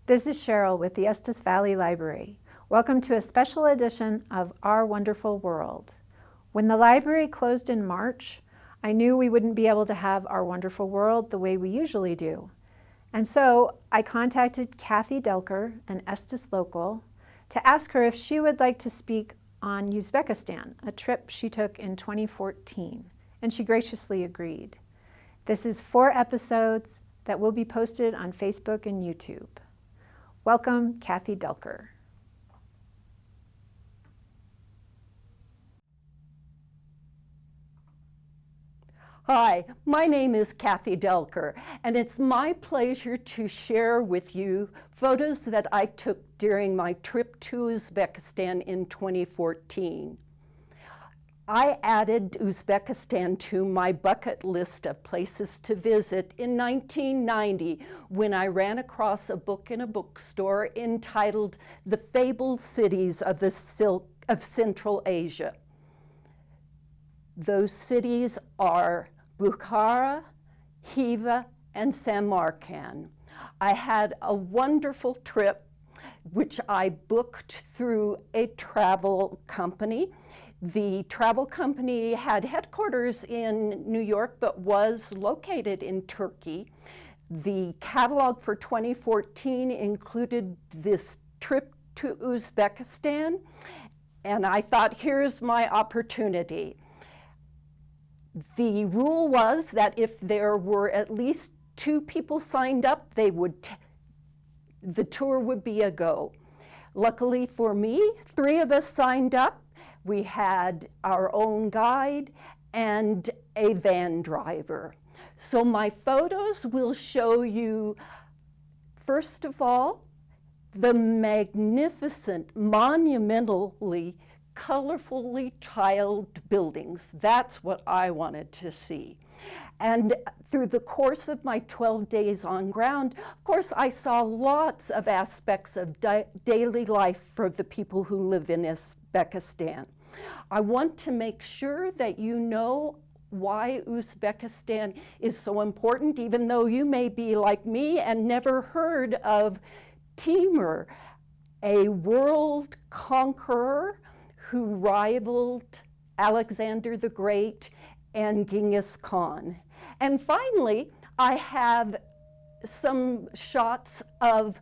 This is Cheryl with the Estes Valley Library. Welcome to a special edition of Our Wonderful World. When the library closed in March, I knew we wouldn't be able to have Our Wonderful World the way we usually do. And so I contacted Kathy Delker, an Estes local, to ask her if she would like to speak on Uzbekistan, a trip she took in 2014, and she graciously agreed. This is 4 episodes that will be posted on Facebook and YouTube. Welcome, Kathy Delker. Hi, my name is Kathy Delker, and it's my pleasure to share with you photos that I took during my trip to Uzbekistan in 2014. I added Uzbekistan to my bucket list of places to visit in 1990 when I ran across a book in a bookstore entitled The Fabled Cities of Central Asia. Those cities are Bukhara, Khiva, and Samarkand. I had a wonderful trip, which I booked through a travel company. The travel company had headquarters in New York, but was located in Turkey. The catalog for 2014 included this trip to Uzbekistan, and I thought, here's my opportunity. The rule was that if there were at least 2 people signed up, the tour would be a go. Luckily for me, 3 of us signed up. We had our own guide and a van driver. So my photos will show you, first of all, the magnificent, monumentally, colorfully tiled buildings. That's what I wanted to see. And through the course of my 12 days on ground, of course, I saw lots of aspects of daily life for the people who live in Uzbekistan. I want to make sure that you know why Uzbekistan is so important, even though you may be like me and never heard of Timur, a world conqueror who rivaled Alexander the Great and Genghis Khan. And finally, I have some shots of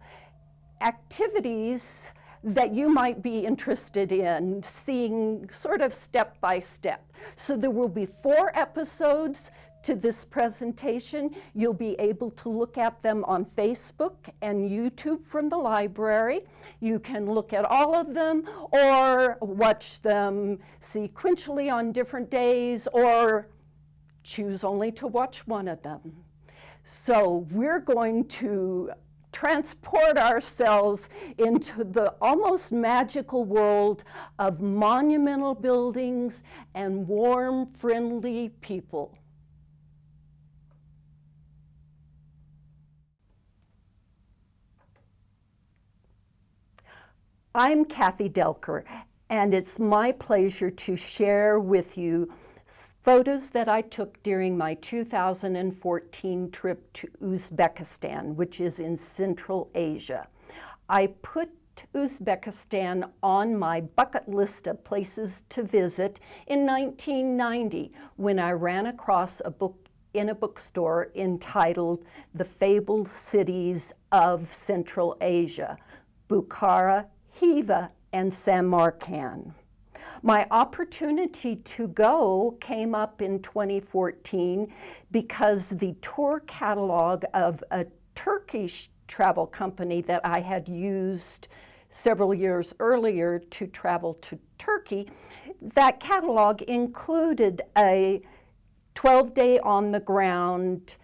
activities that you might be interested in seeing sort of step by step. So there will be 4 episodes to this presentation. You'll be able to look at them on Facebook and YouTube from the library. You can look at all of them or watch them sequentially on different days or choose only to watch one of them. So we're going to transport ourselves into the almost magical world of monumental buildings and warm, friendly people. I'm Kathy Delker, and it's my pleasure to share with you photos that I took during my 2014 trip to Uzbekistan, which is in Central Asia. I put Uzbekistan on my bucket list of places to visit in 1990 when I ran across a book in a bookstore entitled The Fabled Cities of Central Asia, Bukhara, Khiva, and Samarkand. My opportunity to go came up in 2014 because the tour catalog of a Turkish travel company that I had used several years earlier to travel to Turkey, that catalog included a 12-day on-the-ground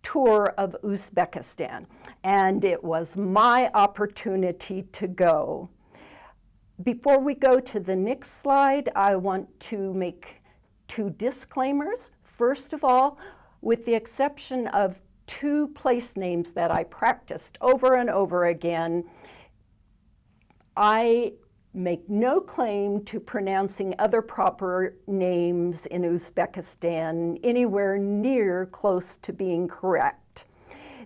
tour of Uzbekistan, and it was my opportunity to go. Before we go to the next slide, I want to make 2 disclaimers. First of all, with the exception of 2 place names that I practiced over and over again, I make no claim to pronouncing other proper names in Uzbekistan anywhere near close to being correct.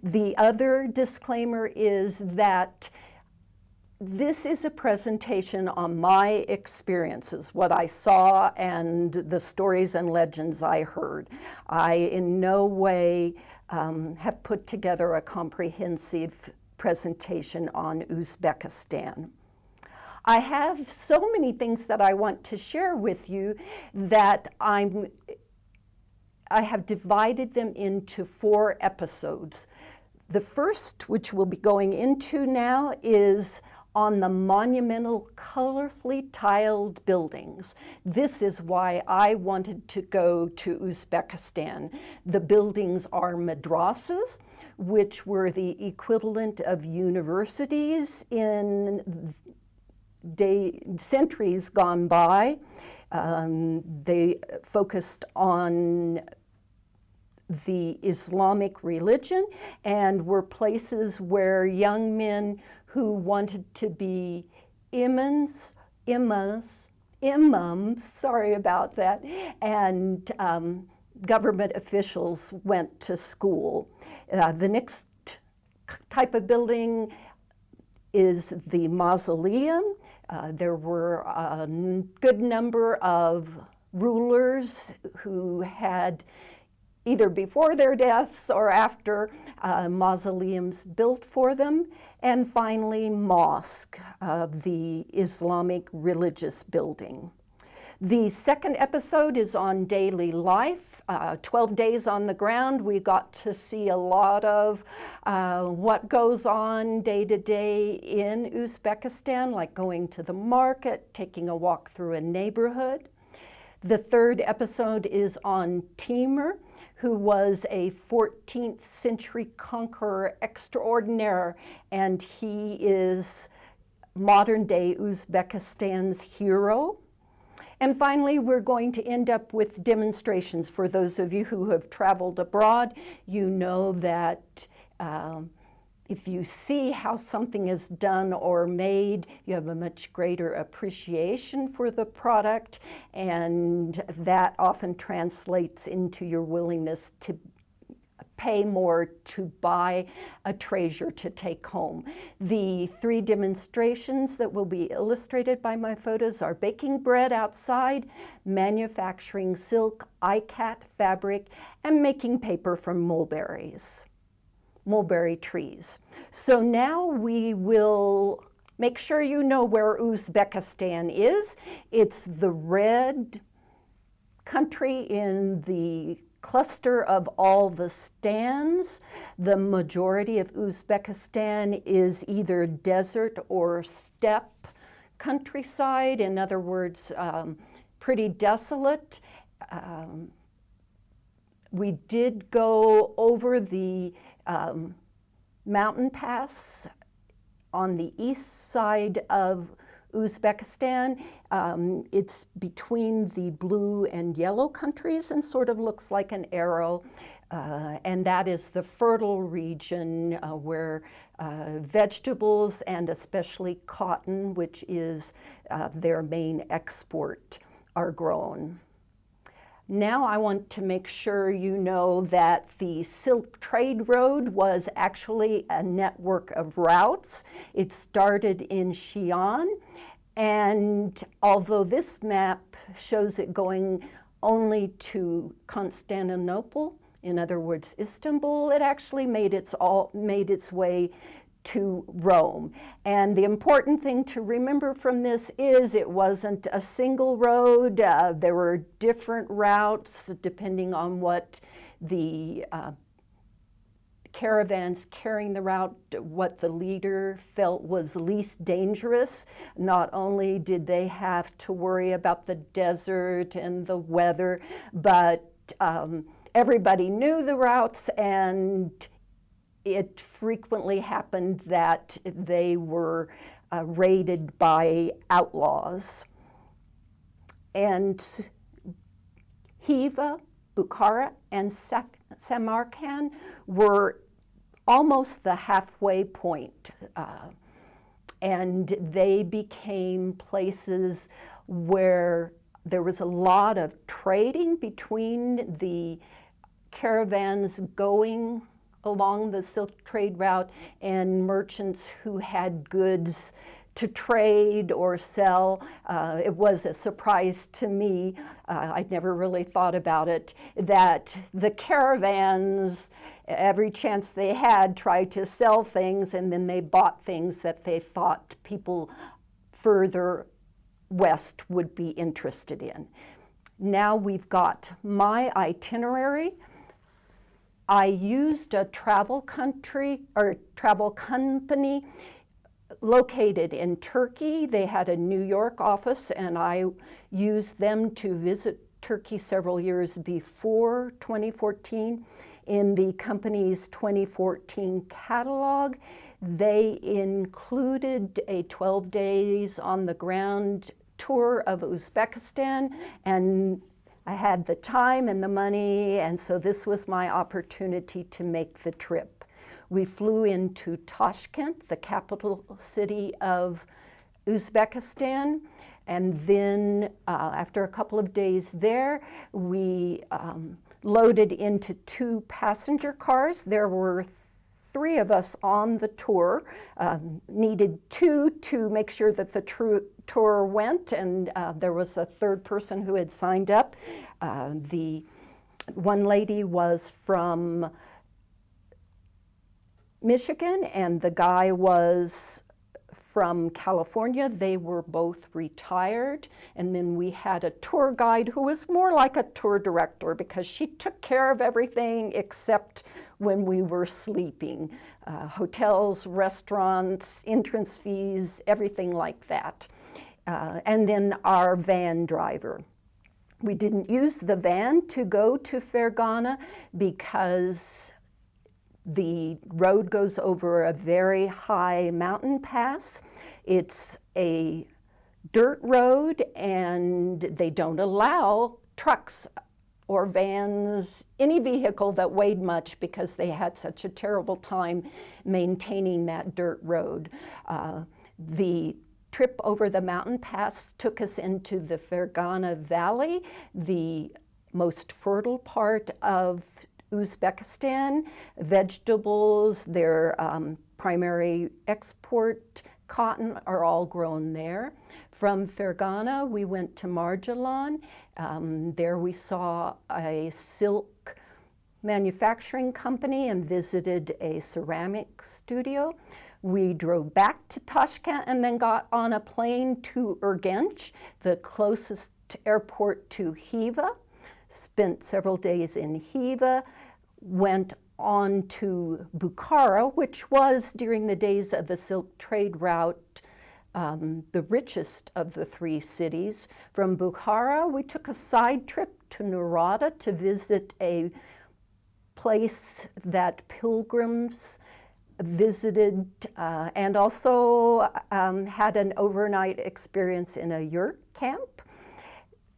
The other disclaimer is that this is a presentation on my experiences, what I saw and the stories and legends I heard. I in no way have put together a comprehensive presentation on Uzbekistan. I have so many things that I want to share with you that I have divided them into 4 episodes. The first, which we'll be going into now, is on the monumental, colorfully tiled buildings. This is why I wanted to go to Uzbekistan. The buildings are madrasas, which were the equivalent of universities in centuries gone by. They focused on the Islamic religion and were places where young men who wanted to be imams, sorry about that, and government officials went to school. The next type of building is the mausoleum. There were a good number of rulers who had either before their deaths or after mausoleums built for them. And finally, mosque, the Islamic religious building. The second episode is on daily life. 12 days on the ground. We got to see a lot of what goes on day to day in Uzbekistan, like going to the market, taking a walk through a neighborhood. The third episode is on Timur, who was a 14th century conqueror extraordinaire, and he is modern day Uzbekistan's hero. And finally, we're going to end up with demonstrations. For those of you who have traveled abroad, you know that if you see how something is done or made, you have a much greater appreciation for the product, and that often translates into your willingness to pay more to buy a treasure to take home. The 3 demonstrations that will be illustrated by my photos are baking bread outside, manufacturing silk, ikat fabric, and making paper from mulberry trees. So now we will make sure you know where Uzbekistan is. It's the red country in the cluster of all the stands. The majority of Uzbekistan is either desert or steppe countryside. In other words, pretty desolate. We did go over the mountain pass on the east side of Uzbekistan. It's between the blue and yellow countries and sort of looks like an arrow. And that is the fertile region where vegetables and especially cotton, which is their main export, are grown. Now I want to make sure you know that the Silk Trade Road was actually a network of routes. It started in Xi'an, and although this map shows it going only to Constantinople, in other words, Istanbul, it actually made its way to Rome. And the important thing to remember from this is it wasn't a single road. There were different routes depending on what the caravans carrying the route, what the leader felt was least dangerous. Not only did they have to worry about the desert and the weather, but everybody knew the routes, and it frequently happened that they were raided by outlaws. And Khiva, Bukhara, and Samarkand were almost the halfway point. And they became places where there was a lot of trading between the caravans going along the Silk Trade route and merchants who had goods to trade or sell. It was a surprise to me, I'd never really thought about it, that the caravans, every chance they had, tried to sell things, and then they bought things that they thought people further west would be interested in. Now we've got my itinerary. I used a travel company located in Turkey. They had a New York office, and I used them to visit Turkey several years before 2014. In the company's 2014 catalog, they included a 12 days on the ground tour of Uzbekistan, and I had the time and the money, and so this was my opportunity to make the trip. We flew into Tashkent, the capital city of Uzbekistan, and then after a couple of days there, we loaded into 2 passenger cars. There were 3 of us on the tour, needed 2 to make sure that the tour went, and there was a 3rd person who had signed up. The one lady was from Michigan, and the guy was from California. They were both retired, and then we had a tour guide who was more like a tour director because she took care of everything except when we were sleeping. Hotels, restaurants, entrance fees, everything like that. And then our van driver. We didn't use the van to go to Fergana because the road goes over a very high mountain pass. It's a dirt road, and they don't allow trucks or vans, any vehicle that weighed much, because they had such a terrible time maintaining that dirt road. The trip over the mountain pass took us into the Fergana Valley, the most fertile part of Uzbekistan. Vegetables, their primary export, cotton, are all grown there. From Fergana, we went to Marjalan. There we saw a silk manufacturing company and visited a ceramic studio. We drove back to Tashkent and then got on a plane to Urgench, the closest airport to Khiva. Spent several days in Khiva, went on to Bukhara, which was, during the days of the Silk Trade route, the richest of the 3 cities. From Bukhara, we took a side trip to Narada to visit a place that pilgrims visited, and also had an overnight experience in a yurt camp.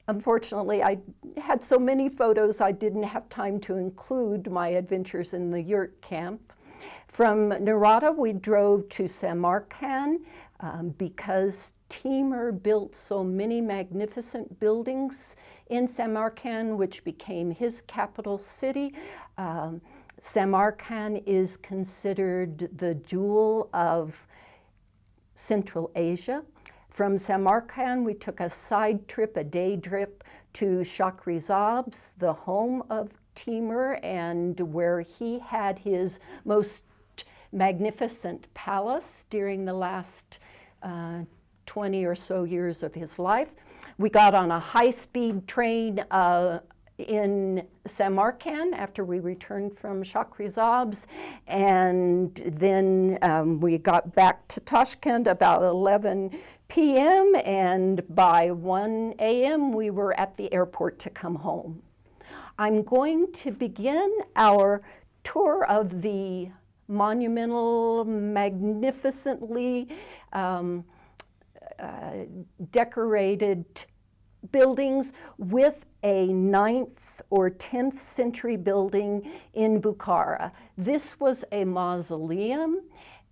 Unfortunately, I had so many photos I didn't have time to include my adventures in the yurt camp. From Narada, we drove to Samarkand because Timur built so many magnificent buildings in Samarkand, which became his capital city. Samarkand is considered the jewel of Central Asia. From Samarkand, we took a side trip, a day trip, to Shahrizab's, the home of Timur, and where he had his most magnificent palace during the last 20 or so years of his life. We got on a high-speed train in Samarkand after we returned from Shahrizab's, and then we got back to Tashkent about 11 p.m. and by 1 a.m. we were at the airport to come home. I'm going to begin our tour of the monumental, magnificently decorated buildings with a 9th or 10th century building in Bukhara. This was a mausoleum,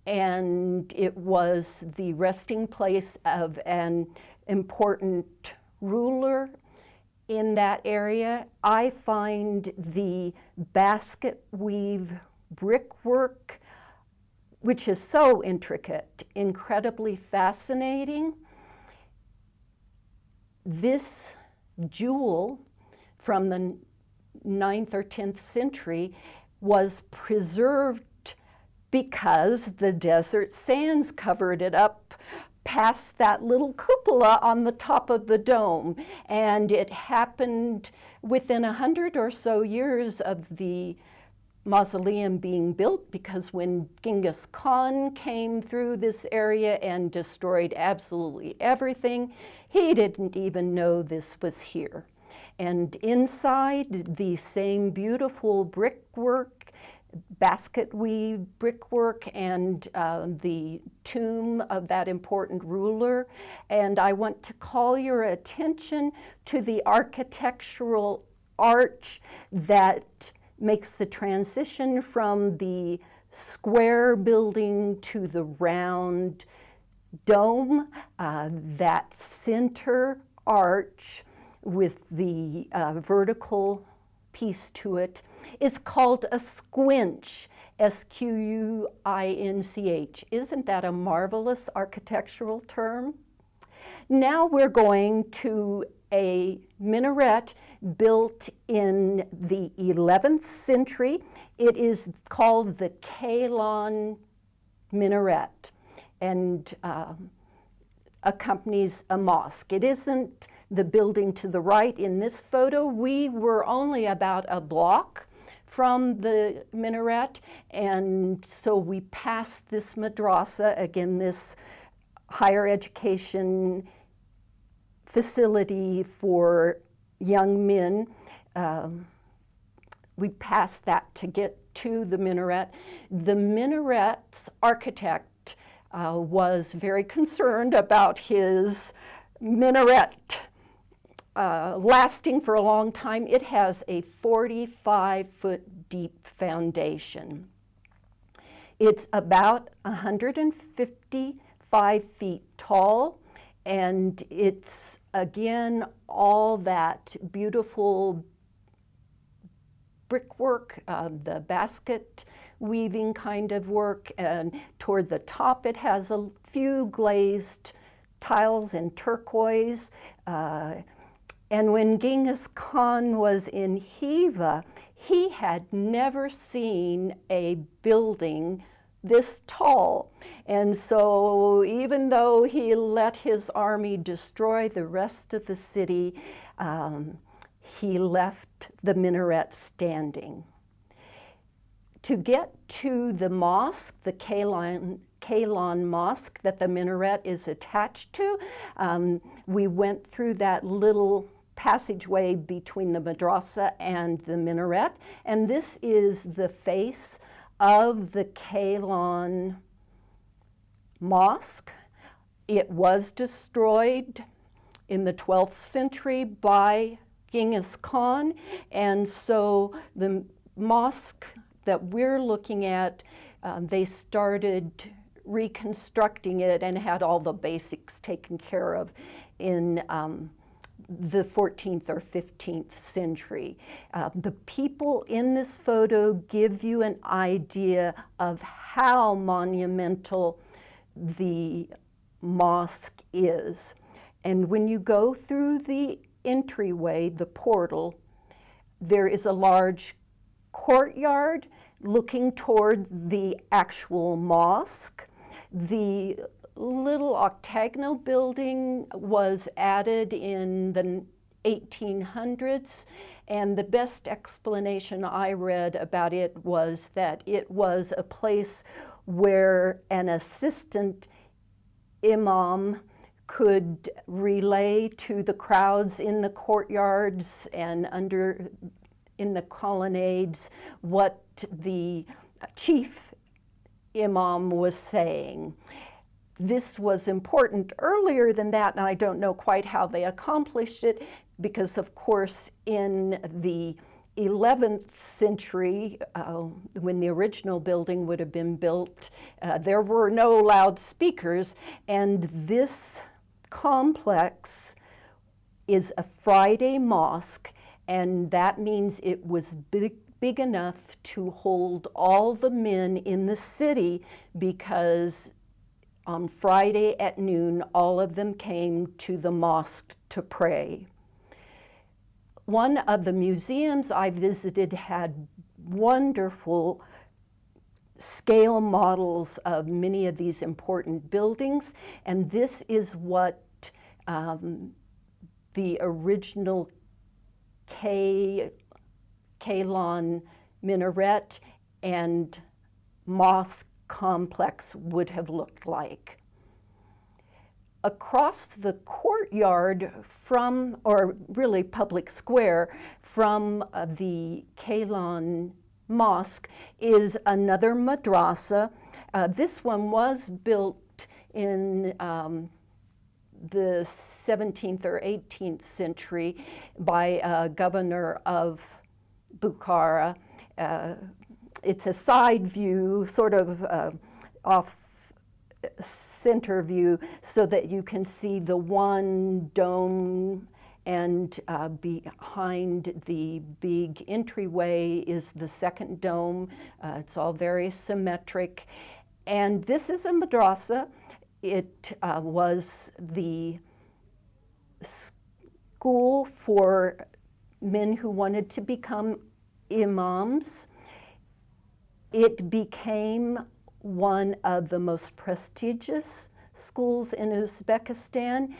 and it was the resting place of an important ruler in that area. I find the basket weave brickwork, which is so intricate, incredibly fascinating. This jewel from the 9th or 10th century was preserved because the desert sands covered it up past that little cupola on the top of the dome. And it happened within 100 or so years of the mausoleum being built, because when Genghis Khan came through this area and destroyed absolutely everything, he didn't even know this was here. And inside, the same beautiful brickwork, basket weave brickwork, and the tomb of that important ruler. And I want to call your attention to the architectural arch that makes the transition from the square building to the round dome. That center arch with the vertical piece to it is called a squinch, S-Q-U-I-N-C-H. Isn't that a marvelous architectural term? Now we're going to a minaret built in the 11th century. It is called the Kalon minaret and accompanies a mosque. It isn't the building to the right in this photo. We were only about a block from the minaret, and so we passed this madrasa, again, this higher education facility for young men. We passed that to get to the minaret. The minaret's architect was very concerned about his minaret lasting for a long time. It has a 45-foot deep foundation. It's about 155 feet tall, and it's, again, all that beautiful brickwork, the basket weaving kind of work, and toward the top it has a few glazed tiles in turquoise. And when Genghis Khan was in Khiva, he had never seen a building this tall. And so even though he let his army destroy the rest of the city, he left the minaret standing. To get to the mosque, the Kalon Mosque that the minaret is attached to, we went through that little passageway between the madrasa and the minaret, and this is the face of the Kalon Mosque. It was destroyed in the 12th century by Genghis Khan, and so the mosque that we're looking at, they started reconstructing it and had all the basics taken care of in the 14th or 15th century. The people in this photo give you an idea of how monumental the mosque is. And when you go through the entryway, the portal, there is a large courtyard looking toward the actual mosque. The little octagonal building was added in the 1800s, and the best explanation I read about it was that it was a place where an assistant imam could relay to the crowds in the courtyards and in the colonnades what the chief imam was saying. This was important earlier than that, and I don't know quite how they accomplished it, because of course in the 11th century, when the original building would have been built, there were no loudspeakers, and this complex is a Friday mosque, and that means it was big enough to hold all the men in the city, because on Friday at noon, all of them came to the mosque to pray. One of the museums I visited had wonderful scale models of many of these important buildings, and this is what the original Kalan minaret and mosque complex would have looked like. Across the courtyard from, or really public square, from the Kalan Mosque is another madrasa. This one was built in the 17th or 18th century by a governor of Bukhara. It's a side view, sort of off center view, so that you can see the one dome, and behind the big entryway is the second dome. It's all very symmetric. And this is a madrasa. It was the school for men who wanted to become imams. It became one of the most prestigious schools in Uzbekistan,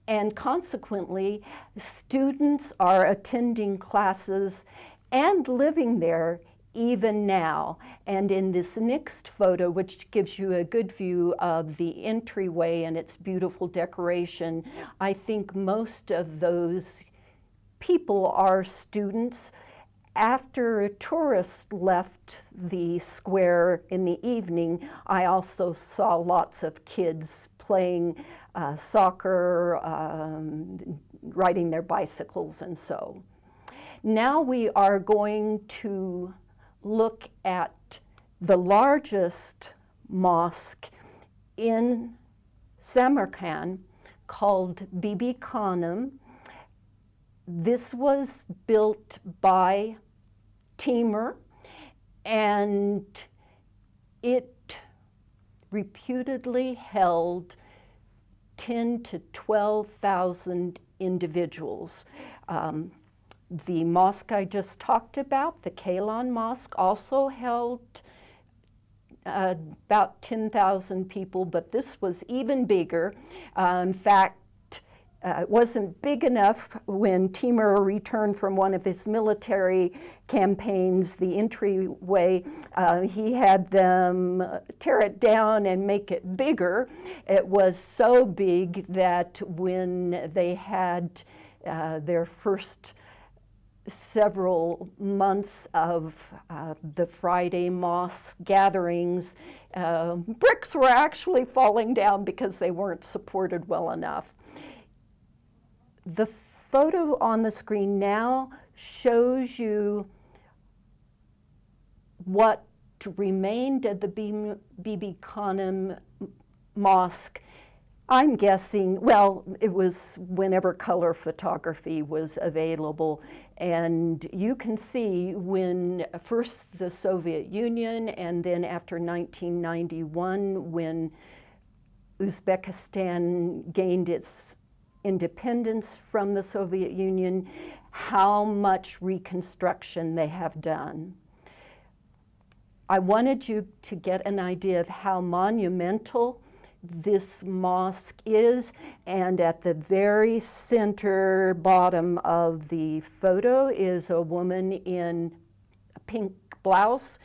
and consequently, students are attending classes and living there even now. And in this next photo, which gives you a good view of the entryway and its beautiful decoration, I think most of those people are students. After a tourist left the square in the evening, I also saw lots of kids playing soccer, riding their bicycles, and so. Now we are going to look at the largest mosque in Samarkand, called Bibi Khanum. This was built by Timur, and it reputedly held 10 to 12,000 individuals. The mosque I just talked about, the Kalan Mosque, also held about 10,000 people, but this was even bigger. In fact, it wasn't big enough when Timur returned from one of his military campaigns, the entryway. He had them tear it down and make it bigger. It was so big that when they had their first several months of the Friday mosque gatherings, bricks were actually falling down because they weren't supported well enough. The photo on the screen now shows you what remained of the Bibi Khanum Mosque. I'm guessing, well, it was whenever color photography was available. And you can see when first the Soviet Union, and then after 1991, when Uzbekistan gained its independence from the Soviet Union, how much reconstruction they have done. I wanted you to get an idea of how monumental this mosque is, and at the very center bottom of the photo is a woman in a pink blouse.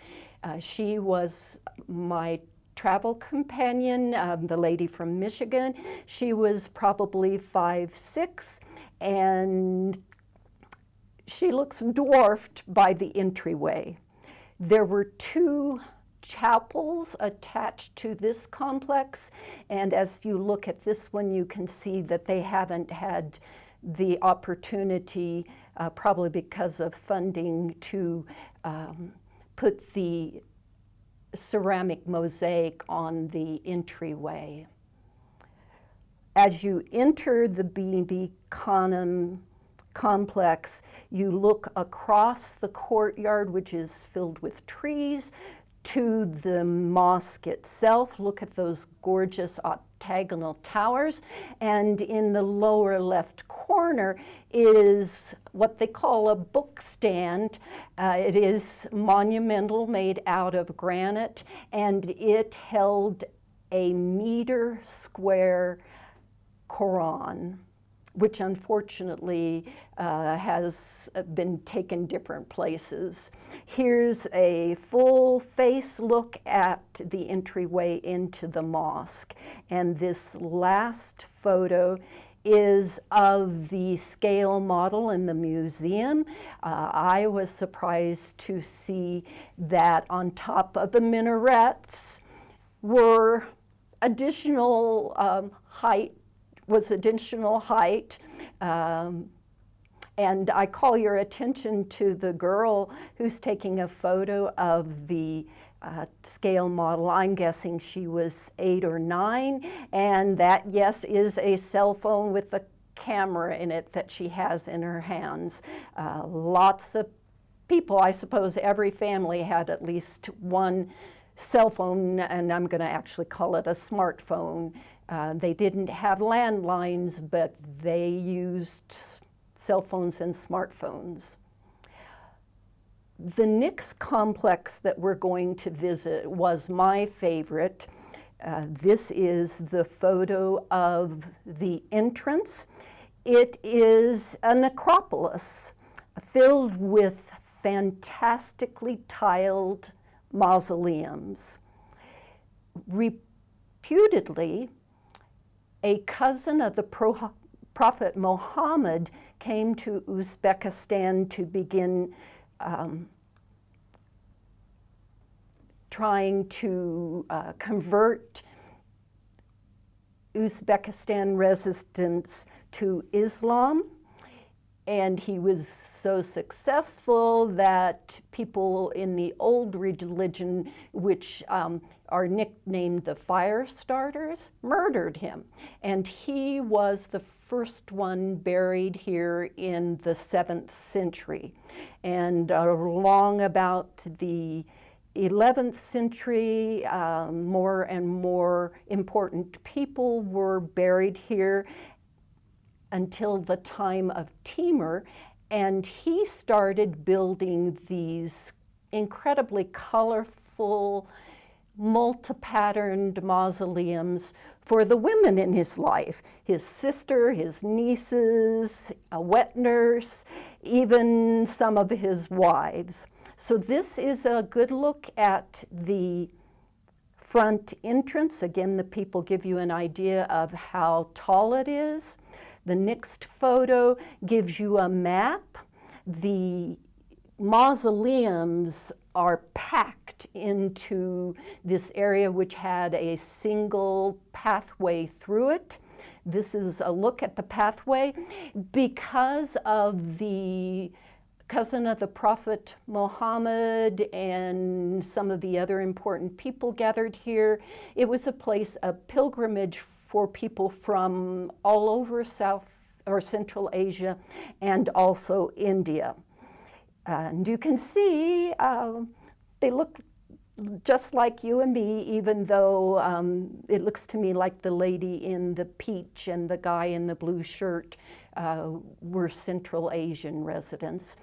She was my travel companion, the lady from Michigan. She was probably 5'6", and she looks dwarfed by the entryway. There were two chapels attached to this complex, and as you look at this one, you can see that they haven't had the opportunity, probably because of funding, to put the ceramic mosaic on the entryway. As you enter the Bibi Khanum complex. You look across the courtyard, which is filled with trees, to the mosque itself. Look at those gorgeous octagonal towers. And in the lower left corner is what they call a book stand. It is monumental, made out of granite, and it held a meter square Quran, which unfortunately has been taken different places. Here's a full face look at the entryway into the mosque. And this last photo is of the scale model in the museum. I was surprised to see that on top of the minarets were additional height. And I call your attention to the girl who's taking a photo of the scale model. I'm guessing she was 8 or 9, and that, yes, is a cell phone with a camera in it that she has in her hands. Lots of people, I suppose every family had at least one cell phone, and I'm going to actually call it a smartphone. They didn't have landlines, but they used cell phones and smartphones. The next complex that we're going to visit was my favorite. This is the photo of the entrance. It is a necropolis filled with fantastically tiled mausoleums. Reputedly, a cousin of the Prophet Muhammad came to Uzbekistan to begin trying to convert Uzbekistan residents to Islam. And he was so successful that people in the old religion, which are nicknamed the fire starters, murdered him. And he was the first one buried here in the 7th century. And along about the 11th century, more and more important people were buried here until the time of Timur, and he started building these incredibly colorful, multi-patterned mausoleums for the women in his life, his sister, his nieces, a wet nurse, even some of his wives. So this is a good look at the front entrance. Again, the people give you an idea of how tall it is. The next photo gives you a map. The mausoleums are packed into this area which had a single pathway through it. This is a look at the pathway. Because of the cousin of the Prophet Muhammad and some of the other important people gathered here, it was a place of pilgrimage for people from all over South or Central Asia and also India. And you can see they look just like you and me, even though it looks to me like the lady in the peach and the guy in the blue shirt were Central Asian residents.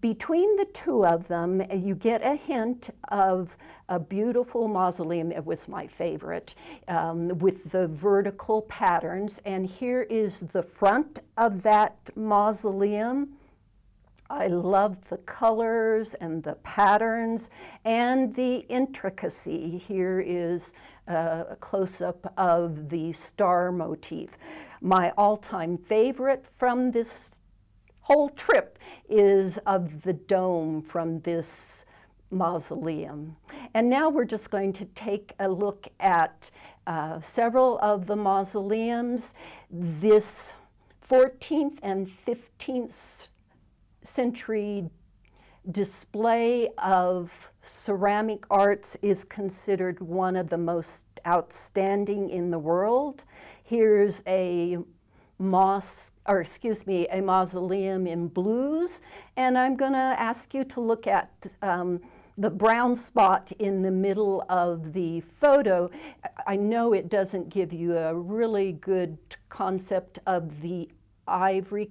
Between the two of them, you get a hint of a beautiful mausoleum. It was my favorite, with the vertical patterns. And here is the front of that mausoleum. I love the colors and the patterns and the intricacy. Here is a close-up of the star motif. My all-time favorite from this whole trip is of the dome from this mausoleum. And now we're just going to take a look at several of the mausoleums. This 14th and 15th century display of ceramic arts is considered one of the most outstanding in the world. Here's a a mausoleum in blues, and I'm going to ask you to look at the brown spot in the middle of the photo. I know it doesn't give you a really good concept of the ivory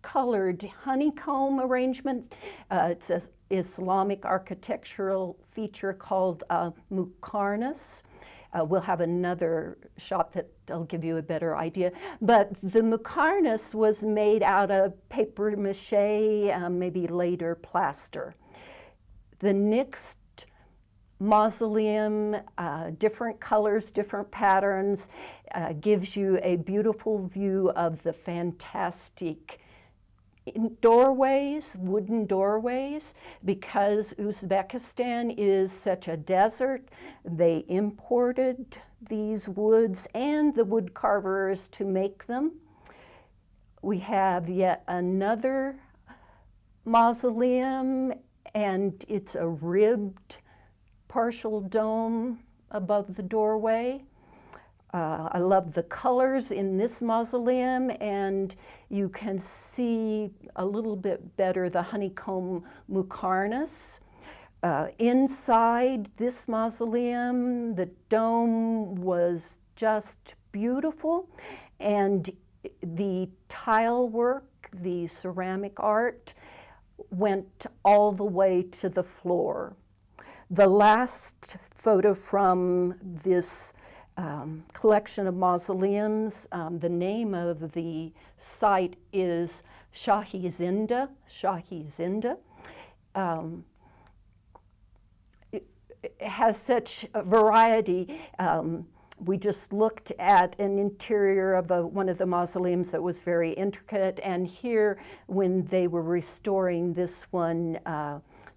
colored honeycomb arrangement. It's an Islamic architectural feature called muqarnas. We'll have another shot that'll give you a better idea. But the muqarnas was made out of paper mache, maybe later plaster. The next mausoleum, different colors, different patterns, gives you a beautiful view of the fantastic doorways, wooden doorways. Because Uzbekistan is such a desert, they imported these woods and the wood carvers to make them. We have yet another mausoleum, and it's a ribbed partial dome above the doorway. I love the colors in this mausoleum, and you can see a little bit better the honeycomb muqarnas. Inside this mausoleum, the dome was just beautiful, and the tile work, the ceramic art, went all the way to the floor. The last photo from this collection of mausoleums, the name of the site is Shahi Zinda. It has such a variety. We just looked at an interior of one of the mausoleums that was very intricate, and here, when they were restoring this one,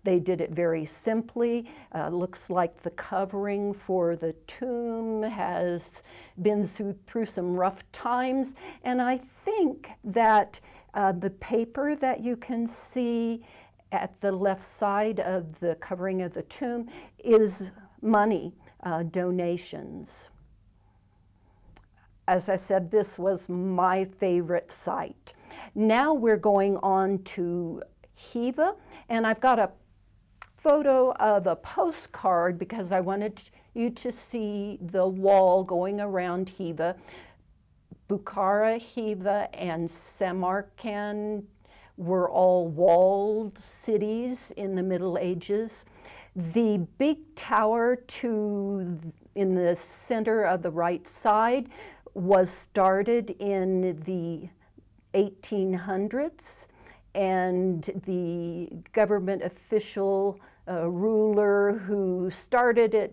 they did it very simply. Looks like the covering for the tomb has been through some rough times. And I think that the paper that you can see at the left side of the covering of the tomb is money, donations. As I said, this was my favorite site. Now we're going on to Khiva, and I've got a photo of a postcard because I wanted you to see the wall going around Khiva. Bukhara, Khiva, and Samarkand were all walled cities in the Middle Ages. The big tower in the center of the right side was started in the 1800s, and the government official ruler who started it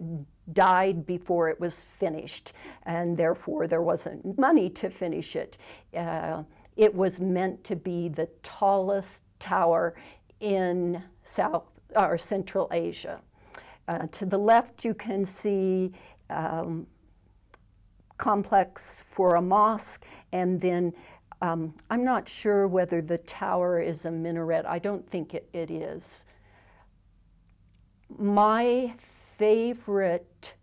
died before it was finished, and therefore there wasn't money to finish it. It was meant to be the tallest tower in Central Asia. To the left you can see complex for a mosque, and then I'm not sure whether the tower is a minaret. I don't think it is. My favorite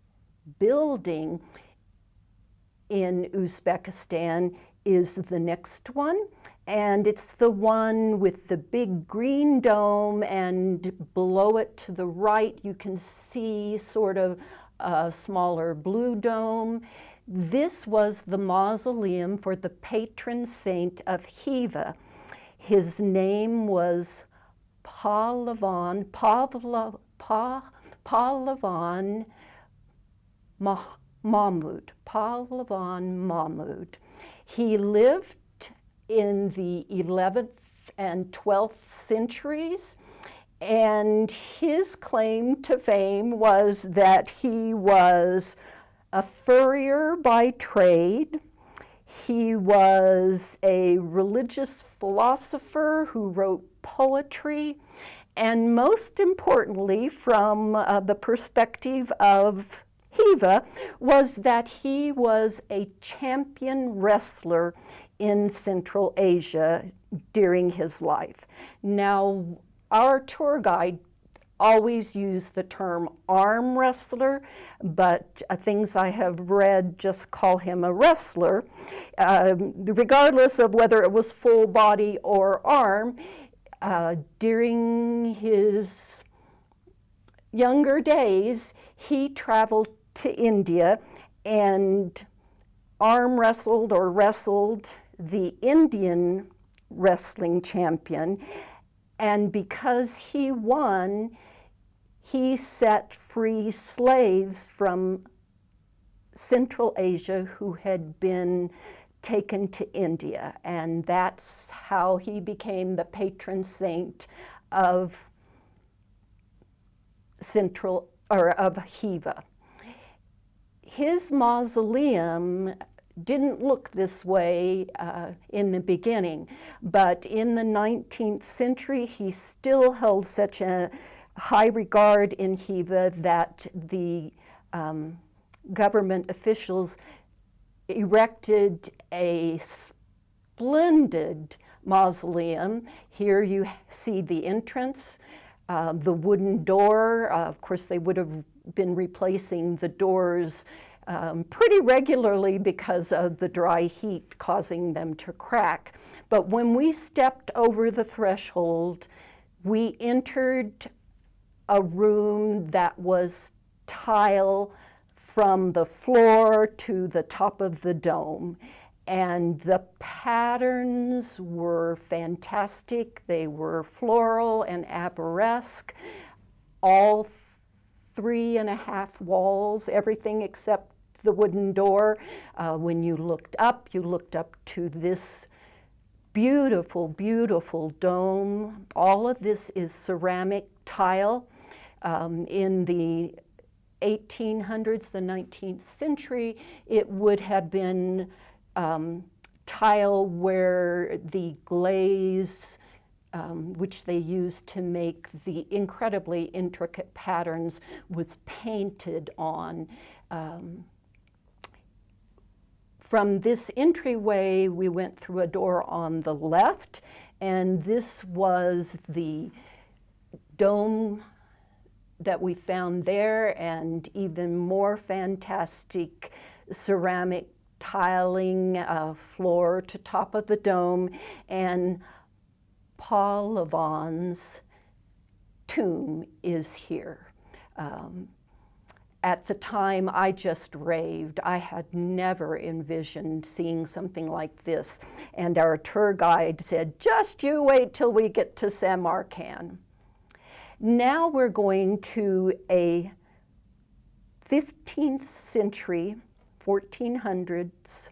building in Uzbekistan is the next one, and it's the one with the big green dome, and below it to the right you can see sort of a smaller blue dome. This was the mausoleum for the patron saint of Khiva. His name was Pahlavan Mahmud. He lived in the 11th and 12th centuries, and his claim to fame was that he was a furrier by trade. He was a religious philosopher who wrote poetry, and most importantly, from the perspective of Khiva, was that he was a champion wrestler in Central Asia during his life. Now, our tour guide always use the term arm wrestler, but things I have read just call him a wrestler. Regardless of whether it was full body or arm, during his younger days, he traveled to India and arm wrestled or wrestled the Indian wrestling champion. And because he won, he set free slaves from Central Asia who had been taken to India. And that's how he became the patron saint of Hiva. His mausoleum didn't look this way in the beginning, but in the 19th century, he still held such a high regard in Hiva that the government officials erected a splendid mausoleum. Here you see the entrance, the wooden door. Of course, they would have been replacing the doors pretty regularly because of the dry heat causing them to crack. But when we stepped over the threshold, we entered a room that was tile from the floor to the top of the dome. And the patterns were fantastic. They were floral and arabesque, all 3.5 walls, everything except the wooden door. When you looked up to this beautiful, beautiful dome. All of this is ceramic tile. In the 1800s, the 19th century, it would have been tile where the glaze, which they used to make the incredibly intricate patterns, was painted on. From this entryway, we went through a door on the left, and this was the dome that we found there, and even more fantastic ceramic tiling, floor to top of the dome, and Paul Lavon's tomb is here. At the time, I just raved. I had never envisioned seeing something like this. And our tour guide said, just you wait till we get to Samarkand. Now we're going to a 15th century, 1400s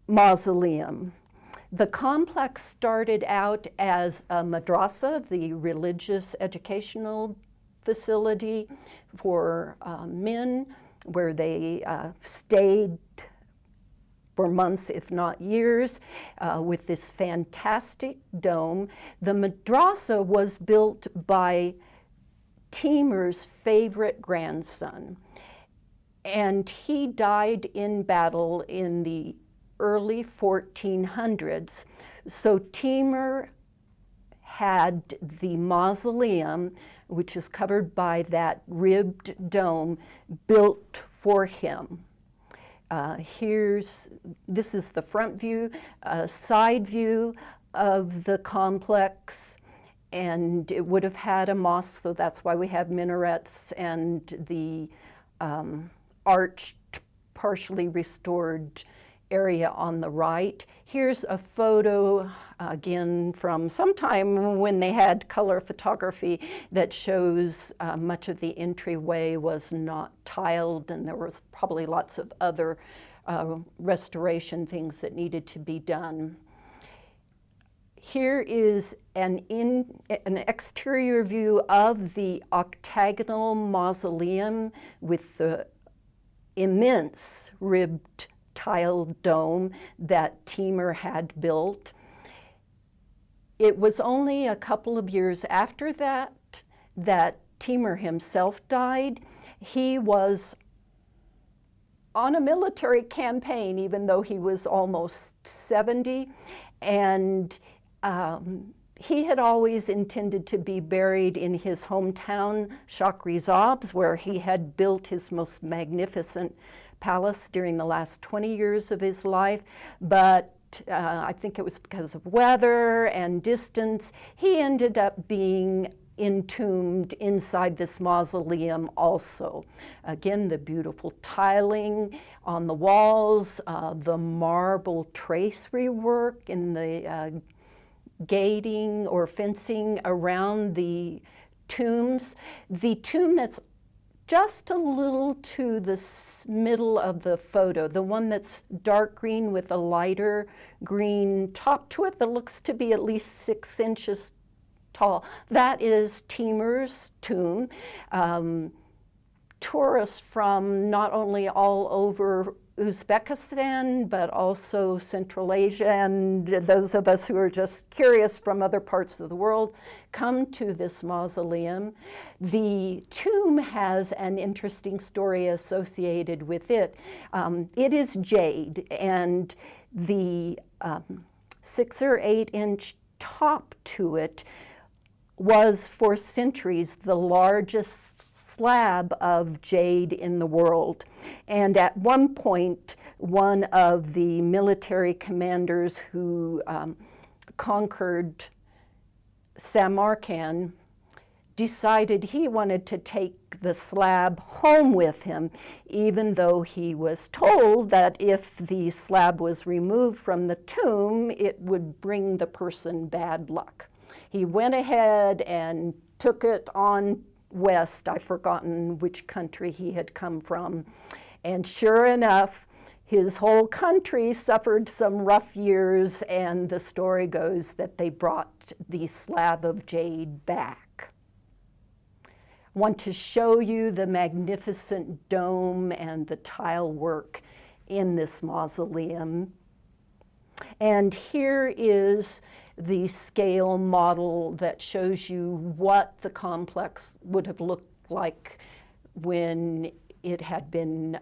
mausoleum. The complex started out as a madrasa, the religious educational facility for men, where they stayed for months, if not years, with this fantastic dome. The madrasa was built by Timur's favorite grandson, and he died in battle in the early 1400s. So Timur had the mausoleum, which is covered by that ribbed dome, built for him. This is the front view, side view of the complex, and it would have had a mosque, so that's why we have minarets and the arched, partially restored area on the right. Here's a photo, again, from sometime when they had color photography, that shows much of the entryway was not tiled, and there was probably lots of other restoration things that needed to be done. Here is an exterior view of the octagonal mausoleum with the immense ribbed tiled dome that Timur had built. It was only a couple of years after that that Timur himself died. He was on a military campaign, even though he was almost 70, and he had always intended to be buried in his hometown, Shakrizabs, where he had built his most magnificent palace during the last 20 years of his life, but I think it was because of weather and distance, he ended up being entombed inside this mausoleum also. Again, the beautiful tiling on the walls, the marble tracery work in the gating or fencing around the tombs. The tomb that's just a little to the middle of the photo, the one that's dark green with a lighter green top to it that looks to be at least 6 inches tall, that is Timur's tomb. Tourists from not only all over Uzbekistan, but also Central Asia, and those of us who are just curious from other parts of the world come to this mausoleum. The tomb has an interesting story associated with it. It is jade, and the 6 or 8 inch top to it was for centuries the largest slab of jade in the world. And at one point, one of the military commanders who conquered Samarkand decided he wanted to take the slab home with him, even though he was told that if the slab was removed from the tomb, it would bring the person bad luck. He went ahead and took it on west. I've forgotten which country he had come from. And sure enough, his whole country suffered some rough years, and the story goes that they brought the slab of jade back. I want to show you the magnificent dome and the tile work in this mausoleum. And here is the scale model that shows you what the complex would have looked like when it had been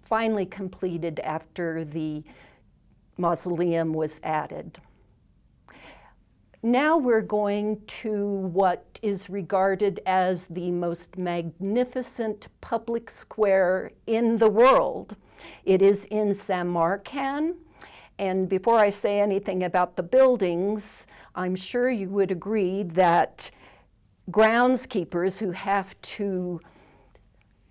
finally completed after the mausoleum was added. Now we're going to what is regarded as the most magnificent public square in the world. It is in Samarkand. And before I say anything about the buildings, I'm sure you would agree that groundskeepers who have to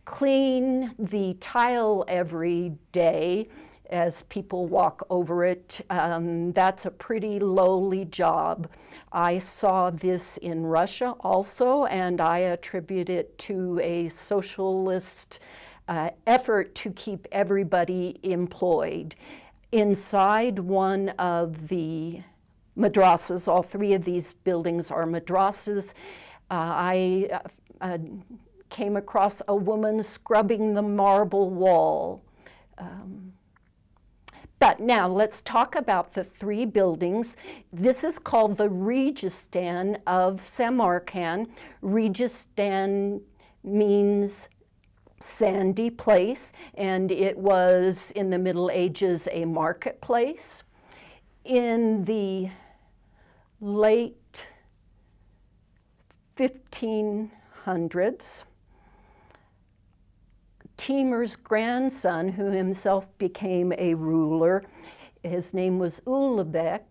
clean the tile every day as people walk over it, that's a pretty lowly job. I saw this in Russia also, and I attribute it to a socialist effort to keep everybody employed. Inside one of the madrasas, all 3 of these buildings are madrasas, I came across a woman scrubbing the marble wall. But now let's talk about the 3 buildings. This is called the Registan of Samarkand. Registan means sandy place, and it was in the Middle Ages a marketplace. In the late 1500s, Timur's grandson, who himself became a ruler, his name was Ulugh,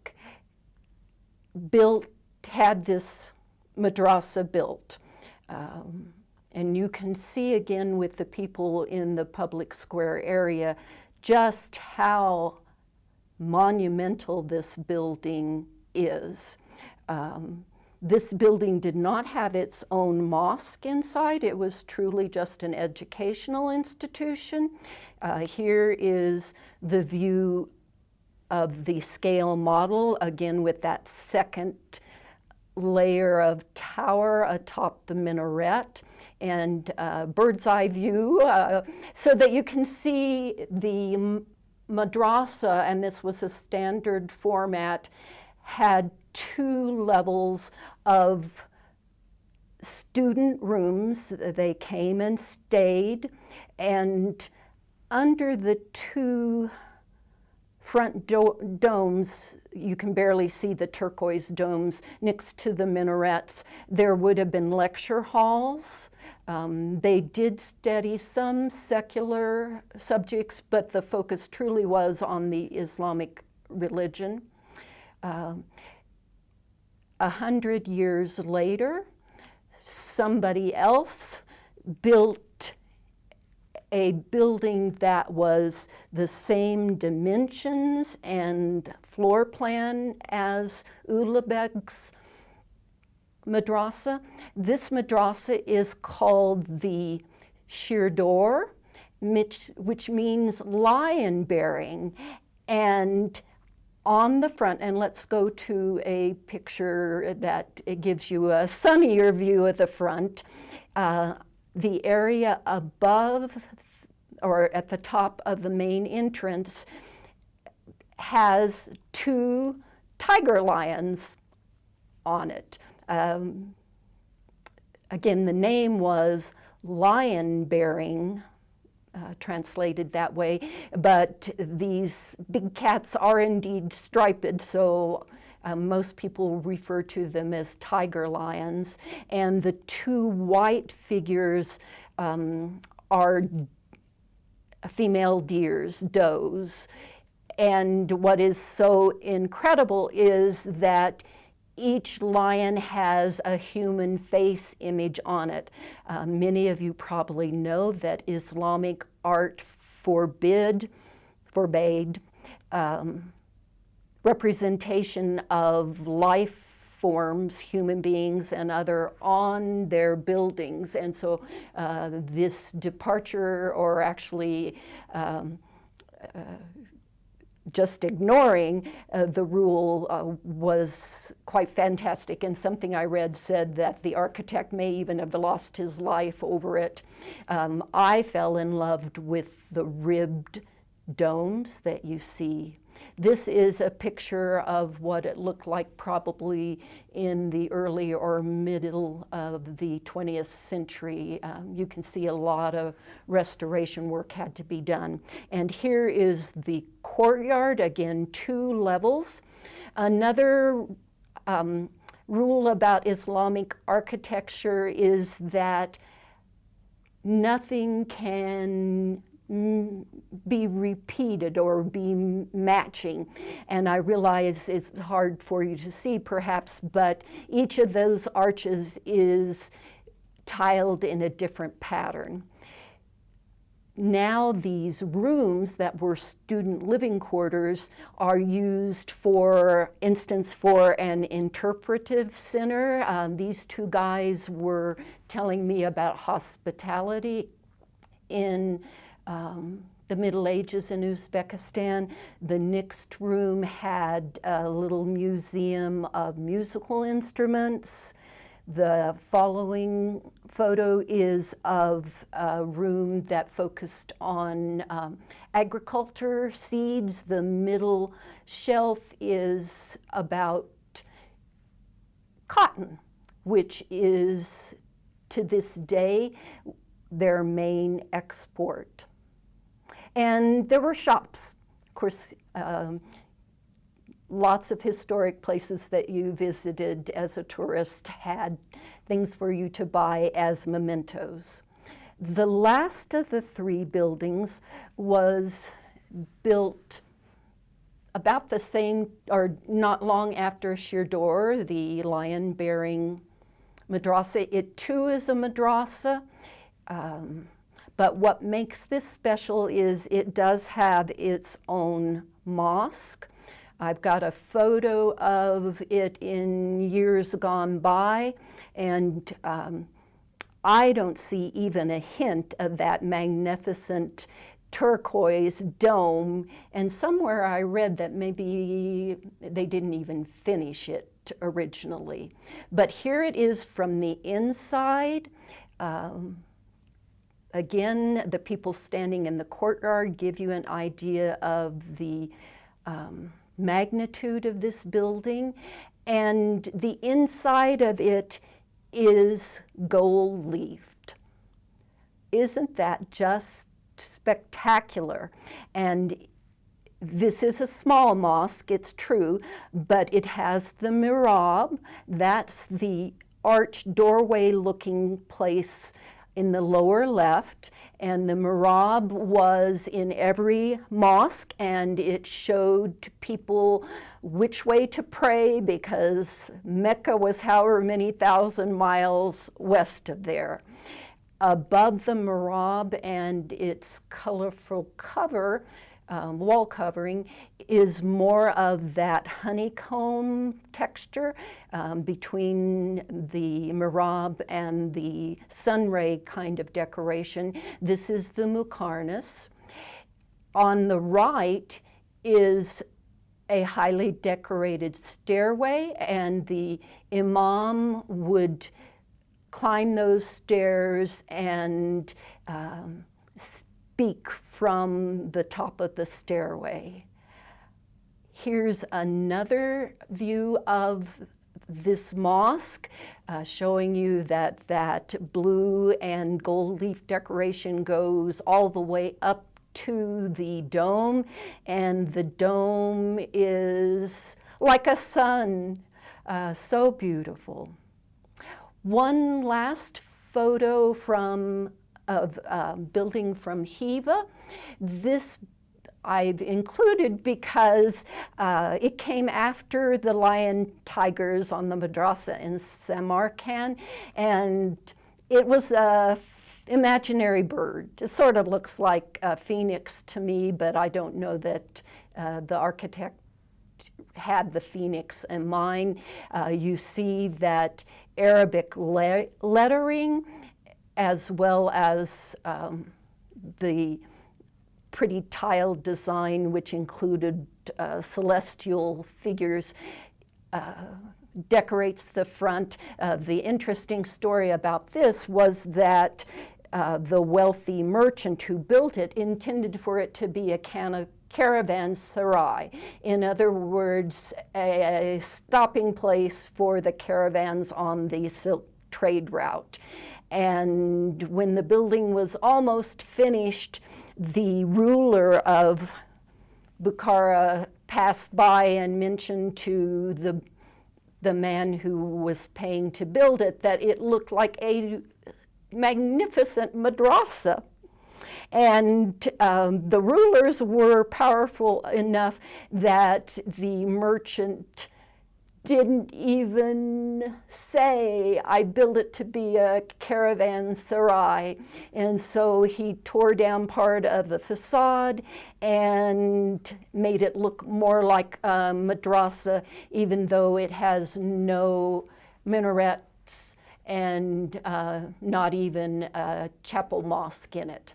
had this madrasa built. And you can see again with the people in the public square area just how monumental this building is. This building did not have its own mosque inside. It was truly just an educational institution. Here is the view of the scale model, again with that second layer of tower atop the minaret, and bird's eye view, so that you can see the madrasa, and this was a standard format, had 2 levels of student rooms. They came and stayed, and under the 2 front domes, you can barely see the turquoise domes next to the minarets. There would have been lecture halls. They did study some secular subjects, but the focus truly was on the Islamic religion. 100 years later, somebody else built a building that was the same dimensions and floor plan as Ulubeg's madrasa. This madrasa is called the Shirdor, which means lion bearing. And on the front, and let's go to a picture that it gives you a sunnier view of the front. The area above or at the top of the main entrance has 2 tiger lions on it. Again, the name was lion bearing, translated that way, but these big cats are indeed striped, so most people refer to them as tiger lions. And the 2 white figures are female deers, does. And what is so incredible is that each lion has a human face image on it. Many of you probably know that Islamic art forbade representation of life forms, human beings and other, on their buildings. And so this departure, or actually just ignoring the rule, was quite fantastic. And something I read said that the architect may even have lost his life over it. I fell in love with the ribbed domes that you see. This is a picture of what it looked like probably in the early or middle of the 20th century. You can see a lot of restoration work had to be done. And here is the courtyard, again, 2 levels. Another rule about Islamic architecture is that nothing can be repeated or be matching. And I realize it's hard for you to see perhaps, but each of those arches is tiled in a different pattern. Now these rooms that were student living quarters are used, for instance, for an interpretive center. These 2 guys were telling me about hospitality in the Middle Ages in Uzbekistan. The next room had a little museum of musical instruments. The following photo is of a room that focused on agriculture, seeds. The middle shelf is about cotton, which is, to this day, their main export. And there were shops. Of course, lots of historic places that you visited as a tourist had things for you to buy as mementos. The last of the 3 buildings was built about the same, or not long after Shirdor, the lion-bearing madrasa. It too is a madrasa. But what makes this special is it does have its own mosque. I've got a photo of it in years gone by, and I don't see even a hint of that magnificent turquoise dome. And somewhere I read that maybe they didn't even finish it originally. But here it is from the inside. Again, the people standing in the courtyard give you an idea of the magnitude of this building. And the inside of it is gold-leafed. Isn't that just spectacular? And This is a small mosque, it's true, but it has the mihrab. That's the arched doorway looking place in the lower left, and the mihrab was in every mosque, and it showed people which way to pray, because Mecca was however many thousand miles west of there. Above the mihrab and its colorful cover, wall covering, is more of that honeycomb texture between the mihrab and the sunray kind of decoration. This is the muqarnas. On the right is a highly decorated stairway, and the imam would climb those stairs and speak from the top of the stairway. Here's another view of this mosque, showing you that that blue and gold leaf decoration goes all the way up to the dome, and the dome is like a sun, so beautiful. One last photo of building from Hiva. This I've included because it came after the lion tigers on the madrasa in Samarkand, and it was a imaginary bird. It sort of looks like a phoenix to me, but I don't know that the architect had the phoenix in mind. You see that Arabic lettering, as well as the pretty tiled design, which included celestial figures, decorates the front. The interesting story about this was that the wealthy merchant who built it intended for it to be a caravanserai. In other words, a stopping place for the caravans on the Silk trade route. And when the building was almost finished, the ruler of Bukhara passed by and mentioned to the man who was paying to build it that it looked like a magnificent madrasa. And the rulers were powerful enough that the merchant didn't even say, I built it to be a caravanserai. And so he tore down part of the facade and made it look more like a madrasa, even though it has no minarets and not even a chapel mosque in it.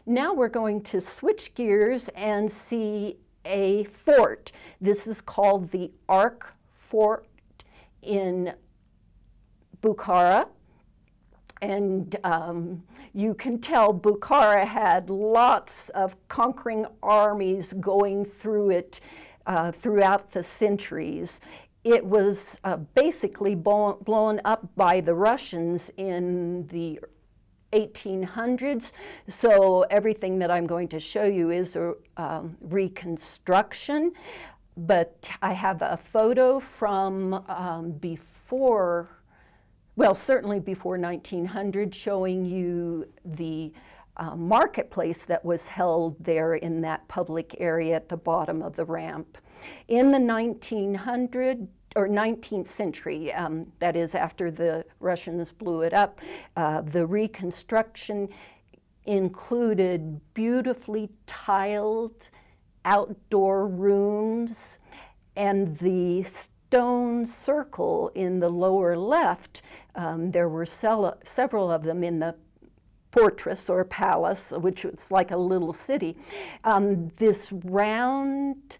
Now we're going to switch gears and see a fort. This is called the Ark Fort in Bukhara, and you can tell Bukhara had lots of conquering armies going through it throughout the centuries. It was basically blown up by the Russians in the 1800s, so everything that I'm going to show you is a reconstruction. But I have a photo from before, well, certainly before 1900, showing you the marketplace that was held there in that public area at the bottom of the ramp. In the 19th century, that is after the Russians blew it up, the reconstruction included beautifully tiled outdoor rooms, and the stone circle in the lower left, there were several of them in the fortress or palace, which was like a little city. This round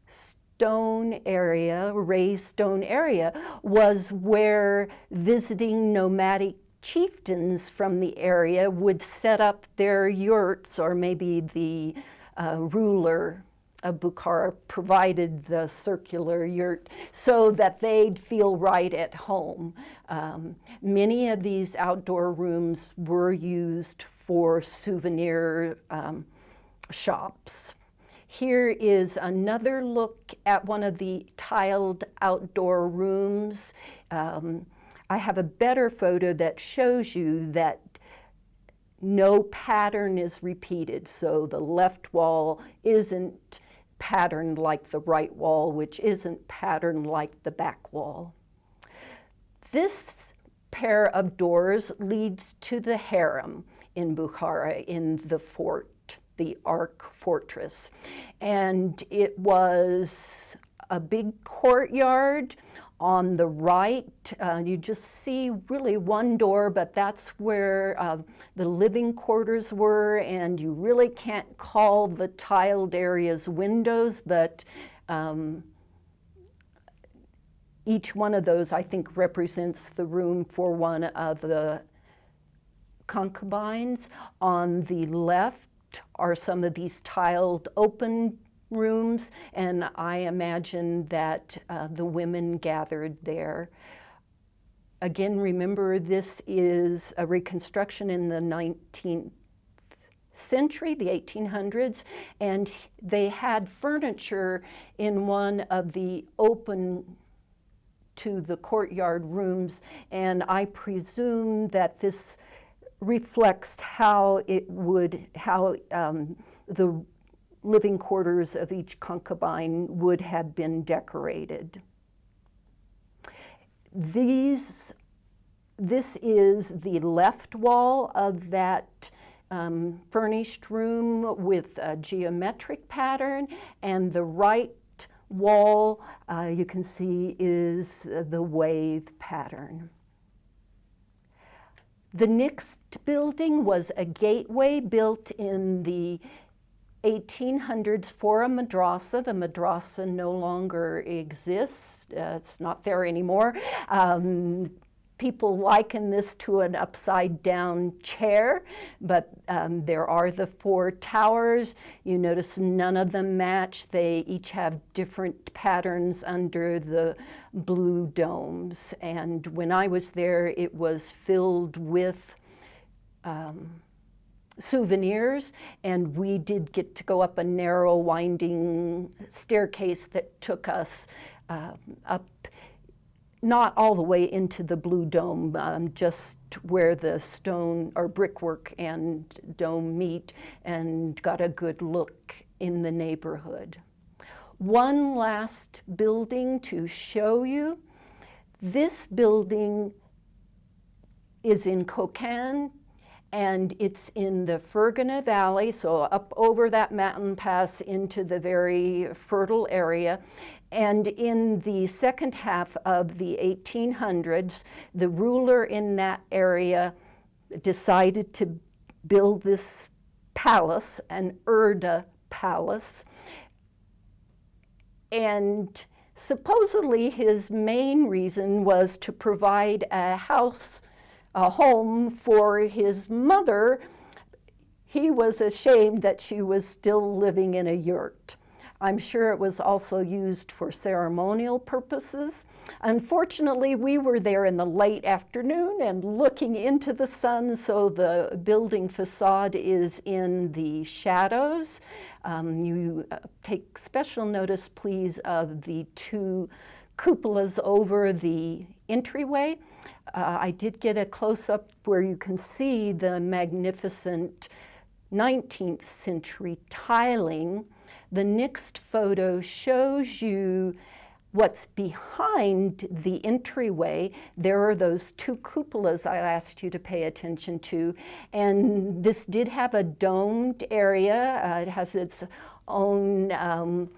stone area, raised stone area, was where visiting nomadic chieftains from the area would set up their yurts, or maybe the ruler of Bukhara provided the circular yurt so that they'd feel right at home. Many of these outdoor rooms were used for souvenir shops. Here is another look at one of the tiled outdoor rooms. I have a better photo that shows you that no pattern is repeated. So the left wall isn't patterned like the right wall, which isn't patterned like the back wall. This pair of doors leads to the harem in Bukhara, in the fort, the Ark Fortress. And it was a big courtyard. On the right, you just see really one door, but that's where the living quarters were, and you really can't call the tiled areas windows, but each one of those, I think, represents the room for one of the concubines. On the left are some of these tiled open rooms, and I imagine that the women gathered there. Again, remember, this is a reconstruction in the 19th century, the 1800s, and they had furniture in one of the open to the courtyard rooms, and I presume that this reflects how the living quarters of each concubine would have been decorated. This is the left wall of that furnished room with a geometric pattern, and the right wall, you can see, is the wave pattern. The next building was a gateway built in the 1800s for a madrasa. The madrasa no longer exists. It's not there anymore. People liken this to an upside-down chair, but there are the four towers. You notice none of them match. They each have different patterns under the blue domes. And when I was there, it was filled with souvenirs, and we did get to go up a narrow, winding staircase that took us up, not all the way into the blue dome, just where the stone or brickwork and dome meet, and got a good look in the neighborhood. One last building to show you. This building is in Kokand, and it's in the Fergana Valley, so up over that mountain pass into the very fertile area. And in the second half of the 1800s, the ruler in that area decided to build this palace, an Urda palace. And supposedly his main reason was to provide a home for his mother. He was ashamed that she was still living in a yurt. I'm sure it was also used for ceremonial purposes. Unfortunately, we were there in the late afternoon and looking into the sun, so the building facade is in the shadows. You take special notice, please, of the two cupolas over the entryway. I did get a close-up where you can see the magnificent 19th century tiling. The next photo shows you what's behind the entryway. There are those two cupolas I asked you to pay attention to, and this did have a domed area. It has its own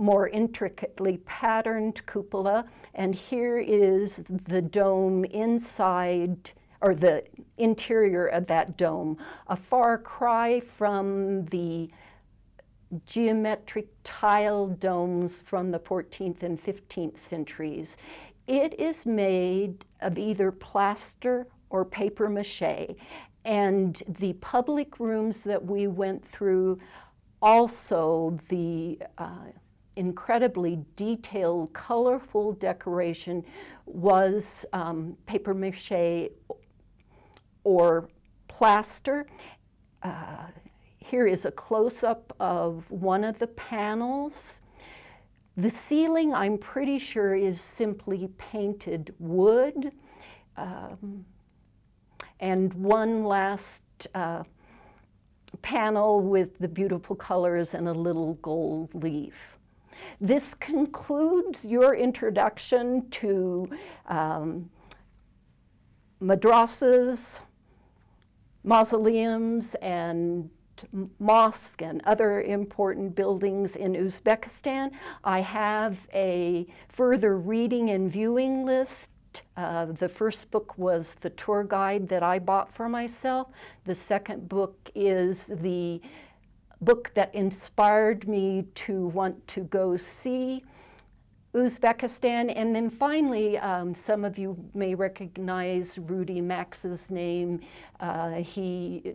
more intricately patterned cupola, and here is the dome inside, or the interior of that dome, a far cry from the geometric tile domes from the 14th and 15th centuries. It is made of either plaster or paper mache, and the public rooms that we went through, also the incredibly detailed, colorful decoration was paper mache or plaster. Here is a close-up of one of the panels. The ceiling, I'm pretty sure, is simply painted wood. And one last panel with the beautiful colors and a little gold leaf. This concludes your introduction to madrasas, mausoleums, and mosques and other important buildings in Uzbekistan. I have a further reading and viewing list. The first book was the tour guide that I bought for myself. The second book is the book that inspired me to want to go see Uzbekistan. And then finally, some of you may recognize Rudy Max's name. He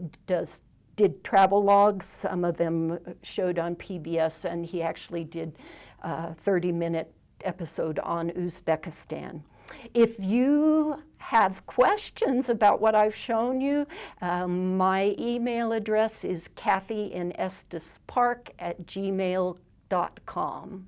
did travel logs. Some of them showed on PBS, and he actually did a 30-minute episode on Uzbekistan. If you have questions about what I've shown you, my email address is kathyinestespark@gmail.com.